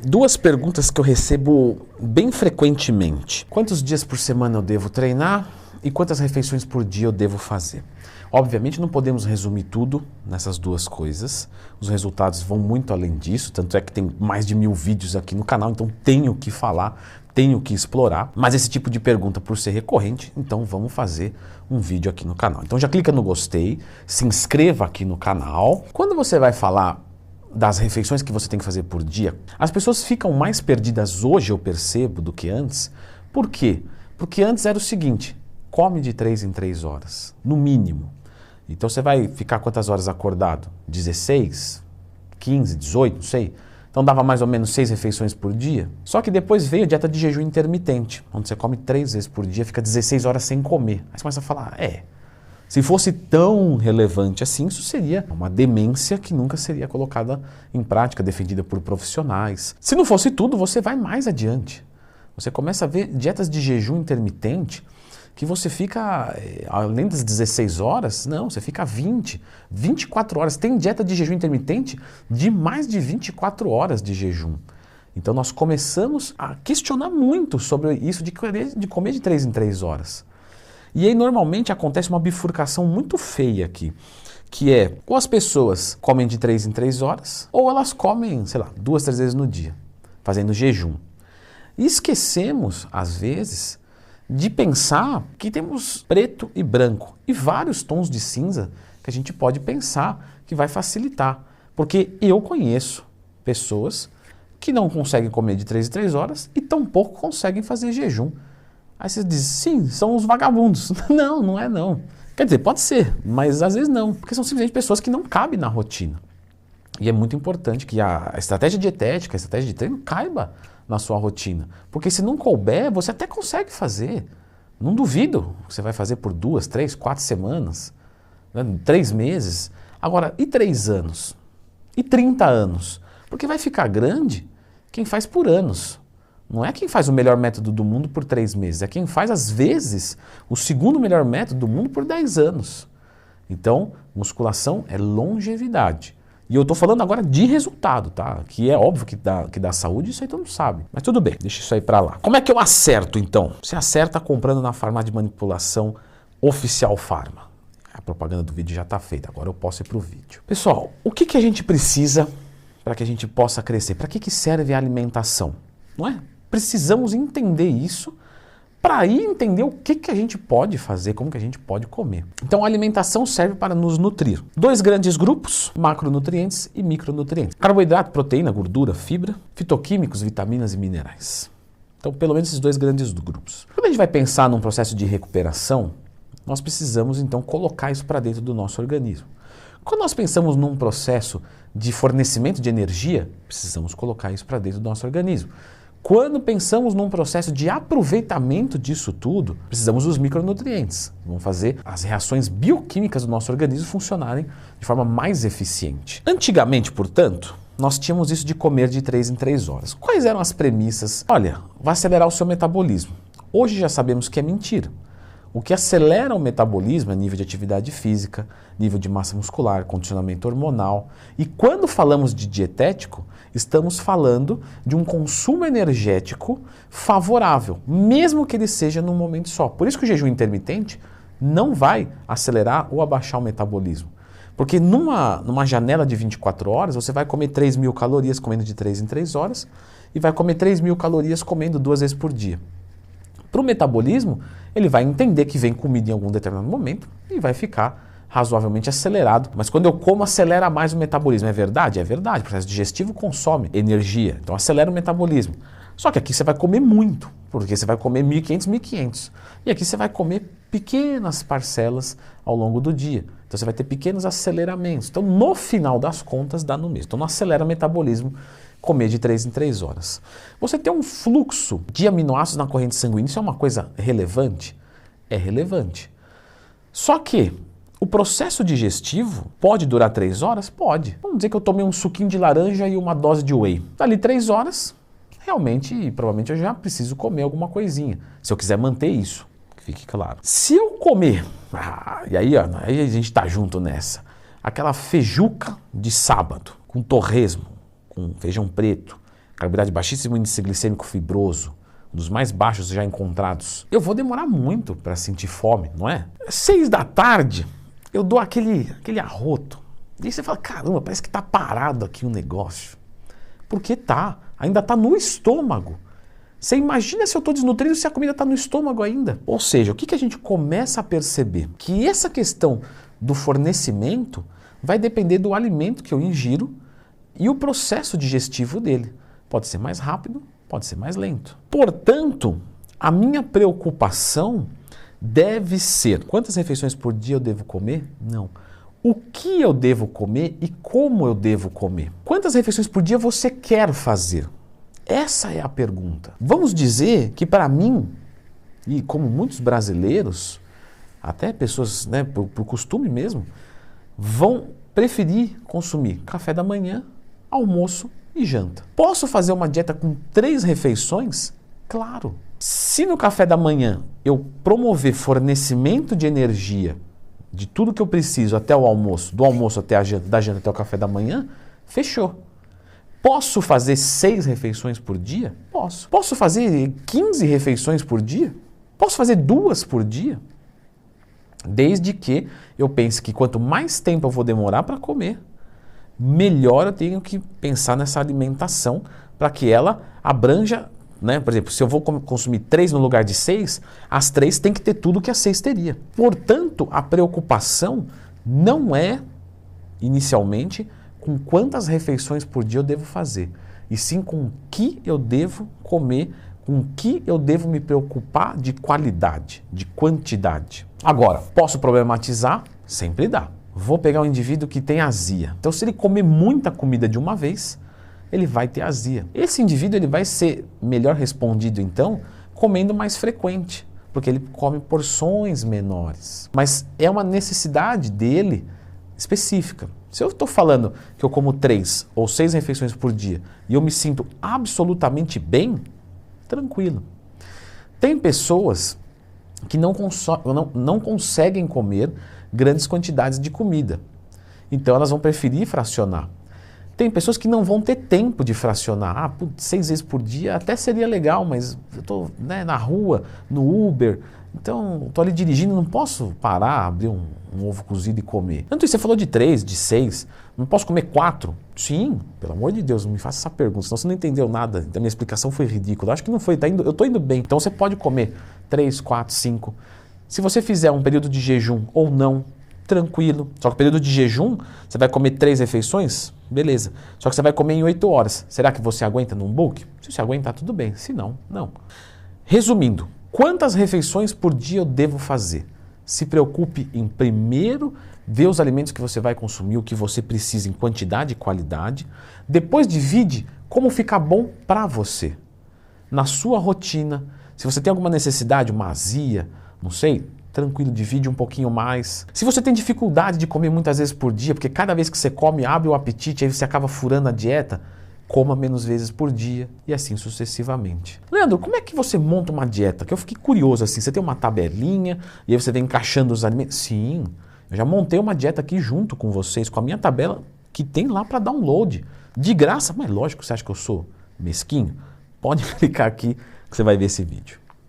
Duas perguntas que eu recebo bem frequentemente. Quantos dias por semana eu devo treinar e quantas refeições por dia eu devo fazer? Obviamente não podemos resumir tudo nessas duas coisas. Os resultados vão muito além disso, tanto é que tem mais de 1000 vídeos aqui no canal, então tenho que falar, tenho que explorar. Mas esse tipo de pergunta, por ser recorrente, então vamos fazer um vídeo aqui no canal. Então já clica no gostei, se inscreva aqui no canal. Quando você vai falar das refeições que você tem que fazer por dia, as pessoas ficam mais perdidas hoje, eu percebo, do que antes. Por quê? Porque antes era o seguinte: come de 3 em 3 horas, no mínimo. Então você vai ficar quantas horas acordado? 16, 15, 18, não sei. Então dava mais ou menos 6 refeições por dia. Só que depois veio a dieta de jejum intermitente, onde você come 3 vezes por dia, fica 16 horas sem comer. Aí você começa a falar, se fosse tão relevante assim, isso seria uma demência que nunca seria colocada em prática, defendida por profissionais. Se não fosse tudo, você vai mais adiante. Você começa a ver dietas de jejum intermitente que você fica, além das 16 horas, não, você fica 20, 24 horas. Tem dieta de jejum intermitente de mais de 24 horas de jejum. Então nós começamos a questionar muito sobre isso de comer de 3 em 3 horas. E aí normalmente acontece uma bifurcação muito feia aqui, que é ou as pessoas comem de 3 em 3 horas, ou elas comem, sei lá, 2, 3 vezes no dia, fazendo jejum. E esquecemos, às vezes, de pensar que temos preto e branco e vários tons de cinza que a gente pode pensar que vai facilitar. Porque eu conheço pessoas que não conseguem comer de 3 em 3 horas e tampouco conseguem fazer jejum. Aí você diz, sim, são os vagabundos. Não, não é não. Quer dizer, pode ser, mas às vezes não. Porque são simplesmente pessoas que não cabem na rotina. E é muito importante que a estratégia dietética, a estratégia de treino caiba na sua rotina. Porque se não couber, você até consegue fazer. Não duvido que você vai fazer por 2, 3, 4 semanas, 3 meses. Agora, e 3 anos? E 30 anos? Porque vai ficar grande quem faz por anos. Não é quem faz o melhor método do mundo por 3 meses, é quem faz, às vezes, o segundo melhor método do mundo por 10 anos. Então, musculação é longevidade. E eu estou falando agora de resultado, tá? Que é óbvio que dá saúde, isso aí todo mundo sabe. Mas tudo bem, deixa isso aí para lá. Como é que eu acerto, então? Você acerta comprando na farmácia de manipulação Oficial Pharma. A propaganda do vídeo já está feita, agora eu posso ir para o vídeo. Pessoal, o que a gente precisa para que a gente possa crescer? Para que serve a alimentação? Não é? Precisamos entender isso para aí entender o que a gente pode fazer, como que a gente pode comer. Então a alimentação serve para nos nutrir. 2 grandes grupos, macronutrientes e micronutrientes. Carboidrato, proteína, gordura, fibra, fitoquímicos, vitaminas e minerais. Então pelo menos esses 2 grandes grupos. Quando a gente vai pensar num processo de recuperação, nós precisamos então colocar isso para dentro do nosso organismo. Quando nós pensamos num processo de fornecimento de energia, precisamos colocar isso para dentro do nosso organismo. Quando pensamos num processo de aproveitamento disso tudo, precisamos dos micronutrientes, que vão fazer as reações bioquímicas do nosso organismo funcionarem de forma mais eficiente. Antigamente, portanto, nós tínhamos isso de comer de 3 em 3 horas. Quais eram as premissas? Olha, vai acelerar o seu metabolismo. Hoje já sabemos que é mentira. O que acelera o metabolismo é nível de atividade física, nível de massa muscular, condicionamento hormonal. E quando falamos de dietético, estamos falando de um consumo energético favorável, mesmo que ele seja num momento só. Por isso que o jejum intermitente não vai acelerar ou abaixar o metabolismo. Porque numa janela de 24 horas, você vai comer 3.000 calorias comendo de 3 em 3 horas e vai comer 3.000 calorias comendo 2 vezes por dia. Para o metabolismo, ele vai entender que vem comida em algum determinado momento e vai ficar razoavelmente acelerado. Mas quando eu como, acelera mais o metabolismo. É verdade? É verdade. O processo digestivo consome energia, então acelera o metabolismo. Só que aqui você vai comer muito, porque você vai comer 1.500, 1.500. E aqui você vai comer pequenas parcelas ao longo do dia. Então você vai ter pequenos aceleramentos. Então no final das contas dá no mesmo. Então não acelera o metabolismo comer de 3 em 3 horas. Você ter um fluxo de aminoácidos na corrente sanguínea, isso é uma coisa relevante? É relevante. Só que o processo digestivo pode durar 3 horas? Pode. Vamos dizer que eu tomei um suquinho de laranja e uma dose de whey. Dali 3 horas, realmente, provavelmente eu já preciso comer alguma coisinha. Se eu quiser manter isso, que fique claro. Se eu comer, e aí a gente tá junto nessa, aquela feijuca de sábado, com torresmo, com feijão preto, carboidrato de baixíssimo índice glicêmico fibroso, um dos mais baixos já encontrados, eu vou demorar muito para sentir fome, não é? 6 da tarde, eu dou aquele arroto. E aí você fala, caramba, parece que tá parado aqui o negócio. Porque tá, ainda tá no estômago. Você imagina se eu estou desnutrido se a comida está no estômago ainda. Ou seja, o que a gente começa a perceber? Que essa questão do fornecimento vai depender do alimento que eu ingiro e o processo digestivo dele. Pode ser mais rápido, pode ser mais lento. Portanto, a minha preocupação deve ser: quantas refeições por dia eu devo comer? Não. O que eu devo comer e como eu devo comer? Quantas refeições por dia você quer fazer? Essa é a pergunta. Vamos dizer que para mim, e como muitos brasileiros, até pessoas, né, por costume mesmo, vão preferir consumir café da manhã, almoço e janta. Posso fazer uma dieta com 3 refeições? Claro. Se no café da manhã eu promover fornecimento de energia, de tudo que eu preciso até o almoço, do almoço até a janta, da janta até o café da manhã, fechou. Posso fazer 6 refeições por dia? Posso. Posso fazer 15 refeições por dia? Posso fazer 2 por dia? Desde que eu pense que quanto mais tempo eu vou demorar para comer, melhor eu tenho que pensar nessa alimentação para que ela abranja, né? Por exemplo, se eu vou consumir 3 no lugar de 6, as 3 têm que ter tudo que as 6 teria. Portanto, a preocupação não é, inicialmente, com quantas refeições por dia eu devo fazer, e sim com o que eu devo comer, com o que eu devo me preocupar de qualidade, de quantidade. Agora, posso problematizar? Sempre dá. Vou pegar um indivíduo que tem azia. Então, se ele comer muita comida de uma vez, ele vai ter azia. Esse indivíduo ele vai ser melhor respondido, então, comendo mais frequente, porque ele come porções menores. Mas é uma necessidade dele específica. Se eu estou falando que eu como 3 ou 6 refeições por dia e eu me sinto absolutamente bem, tranquilo. Tem pessoas que não conseguem comer grandes quantidades de comida. Então elas vão preferir fracionar. Tem pessoas que não vão ter tempo de fracionar. 6 vezes por dia até seria legal, mas eu estou, né, na rua, no Uber, então estou ali dirigindo, não posso parar, abrir um ovo cozido e comer. Tanto isso, você falou de 3, de 6, não posso comer 4? Sim, pelo amor de Deus, não me faça essa pergunta, senão você não entendeu nada, a minha explicação foi ridícula. Acho que não foi, eu estou indo bem. Então você pode comer 3, 4, 5. Se você fizer um período de jejum ou não, tranquilo. Só que o período de jejum, você vai comer 3 refeições? Beleza. Só que você vai comer em 8 horas. Será que você aguenta num bulk? Se você aguentar, tudo bem. Se não, não. Resumindo, quantas refeições por dia eu devo fazer? Se preocupe em primeiro ver os alimentos que você vai consumir, o que você precisa em quantidade e qualidade. Depois divide como ficar bom para você. Na sua rotina, se você tem alguma necessidade, uma azia, não sei, tranquilo, divide um pouquinho mais. Se você tem dificuldade de comer muitas vezes por dia, porque cada vez que você come abre o apetite, aí você acaba furando a dieta, coma menos vezes por dia e assim sucessivamente. Leandro, como é que você monta uma dieta? Que eu fiquei curioso assim, você tem uma tabelinha e aí você vem encaixando os alimentos? Sim, eu já montei uma dieta aqui junto com vocês, com a minha tabela que tem lá para download. De graça, mas lógico, você acha que eu sou mesquinho? Pode clicar aqui que você vai ver esse vídeo.